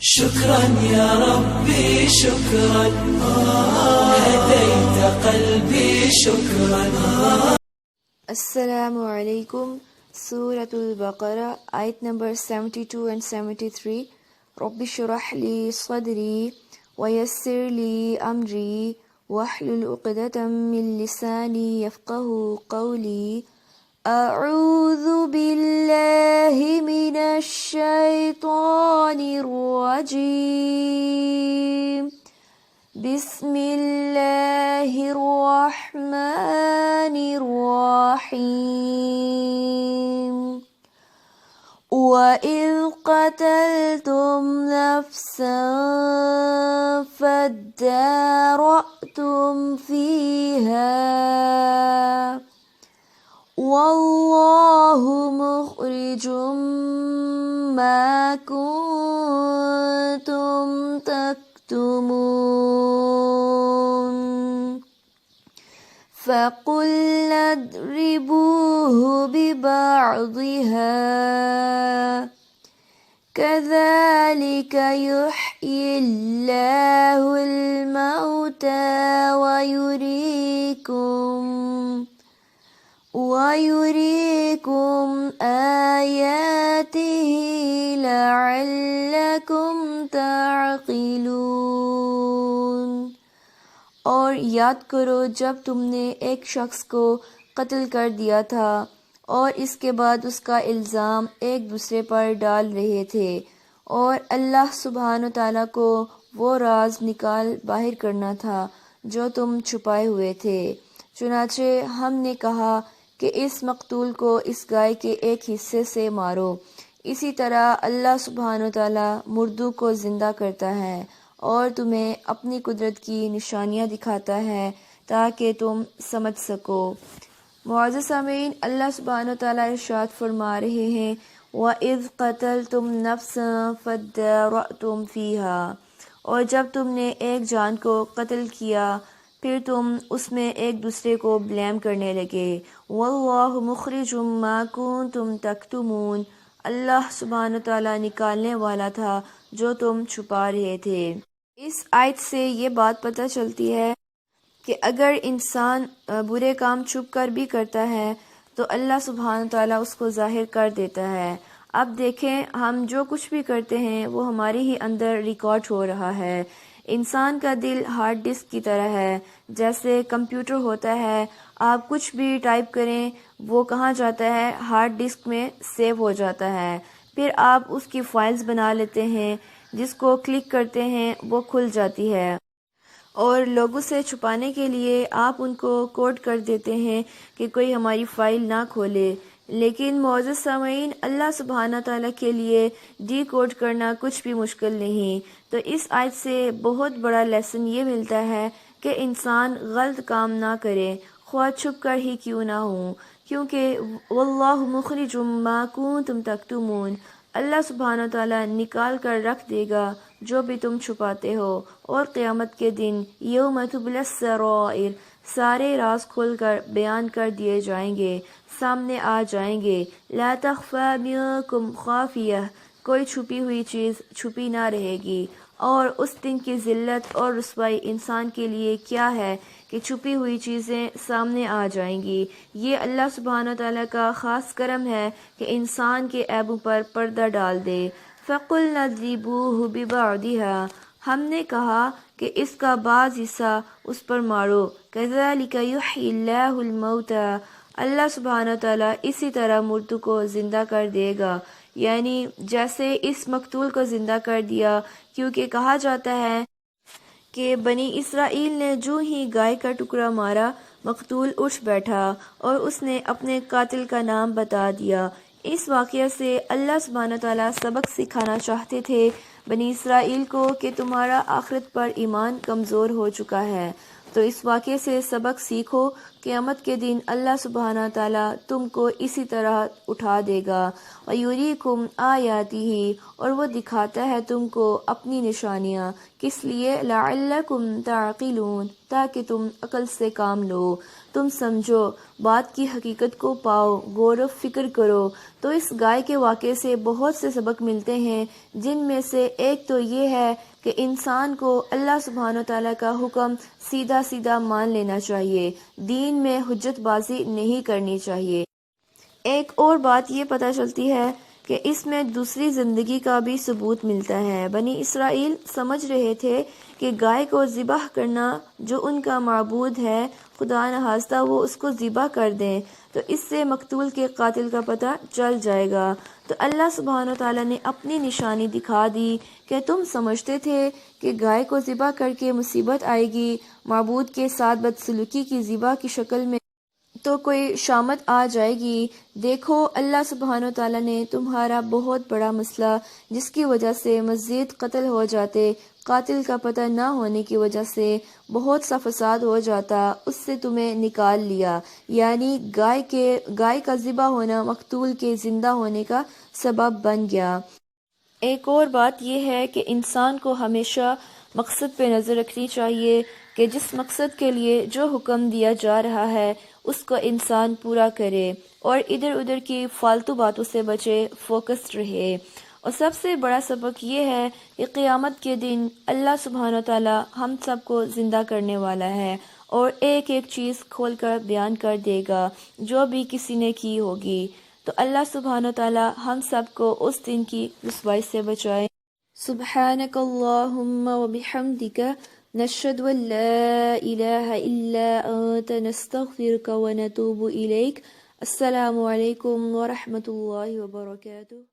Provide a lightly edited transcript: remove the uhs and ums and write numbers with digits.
شكرا يا ربي شكرا هديت قلبي شكرا. السلام علیکم. سورة البقرہ آیت نمبر 72 and 73. رب اشرح لی صدری ویسر لی امری واحلل عقدۃ من لسانی یفقہوا قولی. اعوذ باللہ من الشیطان الرجیم. بسم اللہ الرحمن الرحیم. وَإِذْ قَتَلْتُمْ نَفْسًا فَادَّارَأْتُمْ فِيهَا وَاللَّهُ مُخْرِجٌ مَا كُنتُمْ تكتمون. فقلنا اضربوه ببعضها كذلك يحيي الله الموتى ويريكم آياته لعلكم تعقلون. اور یاد کرو جب تم نے ایک شخص کو قتل کر دیا تھا اور اس کے بعد اس کا الزام ایک دوسرے پر ڈال رہے تھے، اور اللہ سبحانہ تعالیٰ کو وہ راز نکال باہر کرنا تھا جو تم چھپائے ہوئے تھے. چنانچہ ہم نے کہا کہ اس مقتول کو اس گائے کے ایک حصے سے مارو. اسی طرح اللہ سبحانہ تعالیٰ مردوں کو زندہ کرتا ہے اور تمہیں اپنی قدرت کی نشانیاں دکھاتا ہے تاکہ تم سمجھ سکو. معزز سامعین، اللہ سبحانہ تعالیٰ ارشاد فرما رہے ہیں وَإِذْ قَتَلْتُمْ نَفْسًا فَادَّارَأْتُمْ فِيهَا. اور جب تم نے ایک جان کو قتل کیا پھر تم اس میں ایک دوسرے کو بلیم کرنے لگے. وَاللَّهُ مُخْرِجٌ مَا كُنتُمْ تَكْتُمُونَ. اللہ سبحانہ تعالیٰ نکالنے والا تھا جو تم چھپا رہے تھے. اس آیت سے یہ بات پتہ چلتی ہے کہ اگر انسان برے کام چھپ کر بھی کرتا ہے تو اللہ سبحانہ تعالیٰ اس کو ظاہر کر دیتا ہے. اب دیکھیں ہم جو کچھ بھی کرتے ہیں وہ ہمارے ہی اندر ریکارڈ ہو رہا ہے. انسان کا دل ہارڈ ڈسک کی طرح ہے. جیسے کمپیوٹر ہوتا ہے، آپ کچھ بھی ٹائپ کریں وہ کہاں جاتا ہے؟ ہارڈ ڈسک میں سیو ہو جاتا ہے. پھر آپ اس کی فائلز بنا لیتے ہیں، جس کو کلک کرتے ہیں وہ کھل جاتی ہے، اور لوگوں سے چھپانے کے لیے آپ ان کو کوڈ کر دیتے ہیں کہ کوئی ہماری فائل نہ کھولے. لیکن معزز سامعین، اللہ سبحانہ تعالیٰ کے لیے ڈی کوڈ کرنا کچھ بھی مشکل نہیں. تو اس آیت سے بہت بڑا لیسن یہ ملتا ہے کہ انسان غلط کام نہ کرے، خواہ چھپ کر ہی کیوں نہ ہوں، کیونکہ واللہ مخرج ما کنتم تکتمون. اللہ سبحانہ تعالیٰ نکال کر رکھ دے گا جو بھی تم چھپاتے ہو، اور قیامت کے دن یوم تبلی السرائر، سارے راز کھل کر بیان کر دیے جائیں گے، سامنے آ جائیں گے. لا تخفی منکم خافیہ، کوئی چھپی ہوئی چیز چھپی نہ رہے گی. اور اس دن کی ذلت اور رسوائی انسان کے لیے کیا ہے کہ چھپی ہوئی چیزیں سامنے آ جائیں گی. یہ اللہ سبحانہ تعالیٰ کا خاص کرم ہے کہ انسان کے عیبوں پر پردہ ڈال دے. فَقُلْنَا اضْرِبُوهُ بِبَعْضِهَا، ہم نے کہا کہ اس کا بعض حصہ اس پر مارو. كَذَلِكَ يُحْيِي اللَّهُ الْمَوْتَى، اللہ سبحانہ تعالیٰ اسی طرح مردوں کو زندہ کر دے گا. یعنی جیسے اس مقتول کو زندہ کر دیا، کیونکہ کہا جاتا ہے کہ بنی اسرائیل نے جو ہی گائے کا ٹکڑا مارا مقتول اٹھ بیٹھا اور اس نے اپنے قاتل کا نام بتا دیا. اس واقعہ سے اللہ سبحانہ تعالیٰ سبق سکھانا چاہتے تھے بنی اسرائیل کو کہ تمہارا آخرت پر ایمان کمزور ہو چکا ہے، تو اس واقعے سے سبق سیکھو قیامت کے دن اللہ سبحانہ تعالیٰ تم کو اسی طرح اٹھا دے گا۔ وَيُرِيكُمْ آيَاتِهِ، اور وہ دکھاتا ہے تم کو اپنی نشانیاں، کس لیے؟ لَعَلَّكُمْ تَعْقِلُونَ، تاکہ تم عقل سے کام لو، تم سمجھو، بات کی حقیقت کو پاؤ، غور و فکر کرو۔ تو اس گائے کے واقعے سے بہت سے سبق ملتے ہیں، جن میں سے ایک تو یہ ہے کہ انسان کو اللہ سبحانہ تعالیٰ کا حکم سیدھا سیدھا مان لینا چاہیے، دین میں حجت بازی نہیں کرنی چاہیے۔ ایک اور بات یہ پتہ چلتی ہے کہ اس میں دوسری زندگی کا بھی ثبوت ملتا ہے۔ بنی اسرائیل سمجھ رہے تھے کہ گائے کو ذبح کرنا جو ان کا معبود ہے، خدا نخواستہ وہ اس کو ذبح کر دیں تو اس سے مقتول کے قاتل کا پتہ چل جائے گا۔ تو اللہ سبحانہ تعالیٰ نے اپنی نشانی دکھا دی کہ تم سمجھتے تھے کہ گائے کو ذبح کر کے مصیبت آئے گی، معبود کے ساتھ بدسلوکی کی ذبح کی شکل میں تو کوئی شامت آ جائے گی۔ دیکھو اللہ سبحانہ تعالیٰ نے تمہارا بہت بڑا مسئلہ جس کی وجہ سے مزید قتل ہو جاتے، قاتل کا پتہ نہ ہونے کی وجہ سے بہت سا فساد ہو جاتا، اس سے تمہیں نکال لیا، یعنی گائے کا ذبح ہونا مقتول کے زندہ ہونے کا سبب بن گیا۔ ایک اور بات یہ ہے کہ انسان کو ہمیشہ مقصد پہ نظر رکھنی چاہیے کہ جس مقصد کے لیے جو حکم دیا جا رہا ہے اس کو انسان پورا کرے اور ادھر ادھر کی فالتو باتوں سے بچے، فوکسڈ رہے۔ اور سب سے بڑا سبق یہ ہے کہ قیامت کے دن اللہ سبحانہ تعالیٰ ہم سب کو زندہ کرنے والا ہے اور ایک ایک چیز کھول کر بیان کر دے گا جو بھی کسی نے کی ہوگی۔ تو اللہ سبحانہ تعالیٰ ہم سب کو اس دن کی رسوائی سے بچائے۔ سبحانک اللہم وبحمدک، نشہد ان لا الہ الا انت، نستغفرک ونتوب الیک۔ السلام علیکم ورحمۃ اللہ وبرکاتہ۔